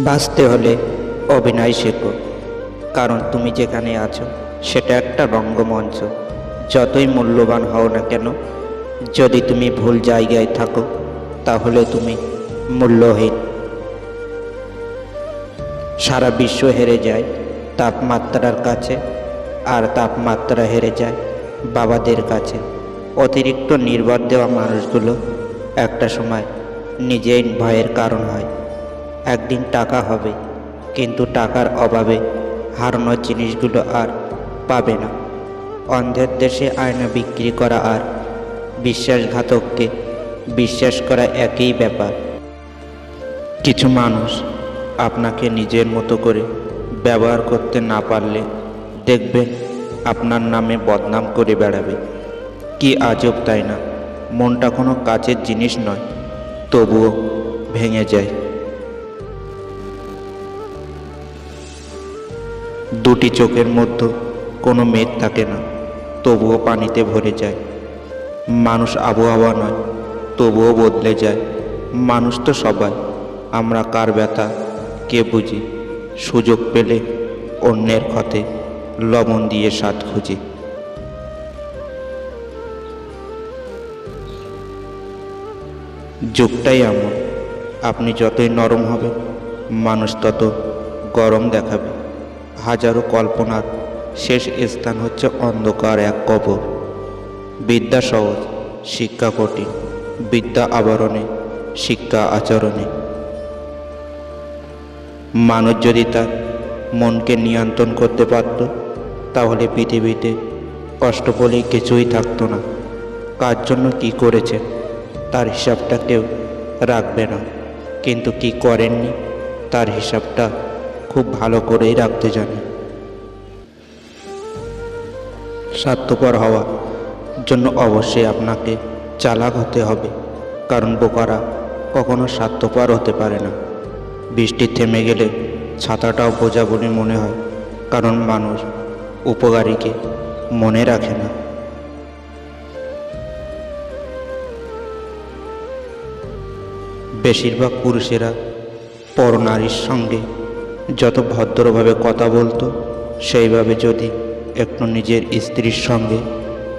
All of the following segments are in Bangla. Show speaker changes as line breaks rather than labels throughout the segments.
বাঁচতে হলে অভিনয় শেখো, কারণ তুমি যেখানে আছো সেটা একটা রঙ্গমঞ্চ। যতই মূল্যবান হও না কেন, যদি তুমি ভুল জায়গায় থাকো তাহলে তুমি মূল্যহীন। সারা বিশ্ব হেরে যায় তাপমাত্রার কাছে, আর তাপমাত্রা হেরে যায় বাবাদের কাছে। অতিরিক্ত নির্ভর দেওয়া মানুষগুলো একটা সময় নিজেই ভয়ের কারণ হয়। একদিন টাকা হবে, কিন্তু টাকার অভাবে হারানোর জিনিসগুলো আর পাবে না। অন্ধের দেশে আয়না বিক্রি করা আর বিশ্বাসঘাতককে বিশ্বাস করা একই ব্যাপার। কিছু মানুষ আপনাকে নিজের মতো করে ব্যবহার করতে না পারলে দেখবেন আপনার নামে বদনাম করে বেড়াবে। কি আজব তাই না? মনটা কোনো কাচের জিনিস নয়, তবুও ভেঙে যায়। দুটি চোখের মধ্যে কোনো মেঘ থাকে না, তবুও পানিতে ভরে যায়। মানুষ আবহাওয়া নয়, তবুও বদলে যায়। মানুষ তো সবাই, আমরা কার ব্যথা কে বুঝি? সুযোগ পেলে অন্যের ক্ষতে লবণ দিয়ে স্বাদ খুঁজি। যুগটাই এমন, আপনি যতই নরম হবে মানুষ তত গরম দেখাবে। হাজারো কল্পনার শেষ স্থান হচ্ছে অন্ধকার এক কবর। বিদ্যা সহজ, শিক্ষা কঠিন। বিদ্যা আবরণে, শিক্ষা আচরণে। মানুষ যদি তার মনকে নিয়ন্ত্রণ করতে পারত, তাহলে পৃথিবীতে কষ্ট বলেই কিছুই থাকতো না। কার জন্য কি করেছে তার হিসাবটা কেউ রাখবে না, কিন্তু কি করেননি তার হিসাবটা খুব ভালো করেই রাখতে জানে। স্বার্থপর হওয়ার জন্য অবশ্যই আপনাকে চালাক হতে হবে, কারণ বোকারা কখনো স্বার্থপর হতে পারে না। বৃষ্টি থেমে গেলে ছাতাটাও বোঝা বলে মনে হয়, কারণ মানুষ উপকারীকে মনে রাখে না। বেশিরভাগ পুরুষেরা পরনারীর সঙ্গে যত ভদ্রভাবে কথা বলতো, সেইভাবে যদি একটু নিজের স্ত্রীর সঙ্গে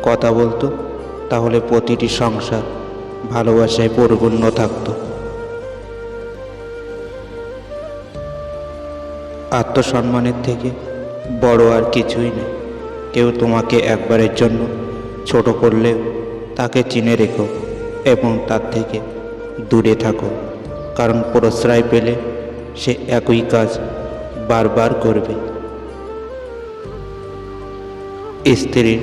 কথা বলতো, তাহলে প্রতিটি সংসার ভালোবাসায় পরিপূর্ণ থাকত। আত্মসম্মানের থেকে বড় আর কিছুই নেই। কেউ তোমাকে একবারের জন্য ছোট করলেও তাকে চিনে রেখো এবং তার থেকে দূরে থাকো, কারণ প্রশ্রয় পেলে সে একই কাজ বারবার করবে। স্ত্রীর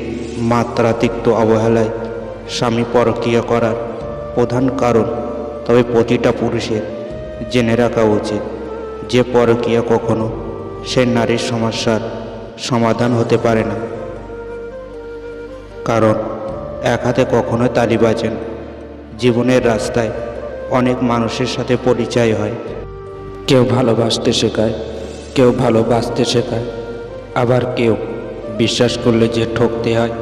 মাত্রাতিরিক্ত অবহেলায় স্বামী পরকীয়া করার প্রধান কারণ। তবে প্রতিটা পুরুষের জেনে রাখা উচিত যে পরকীয়া কখনো সে নারীর সমস্যার সমাধান হতে পারে না, কারণ এক হাতে কখনোই তালি বাজে না। জীবনের রাস্তায় অনেক মানুষের সাথে পরিচয় হয়। কেউ ভালোবাসতে শেখায়, কেউ ভালোবাসতে শেখায়, আবার কেউ বিশ্বাস করলে যে ঠকতে হয়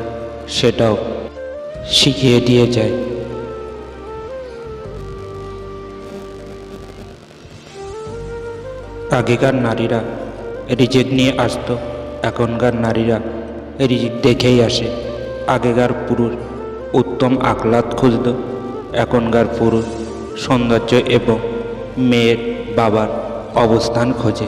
সেটাও শিখিয়ে দিয়ে যায়। আগেকার নারীরা রিজেক্ট নিয়ে আসতো, এখনকার নারীরা রিজেক্ট দেখেই আসে। আগেকার পুরুষ উত্তম আখলাত খুঁজত, এখনকার পুরুষ সৌন্দর্য এবং মেয়ের বাবার অবস্থান খোঁজে।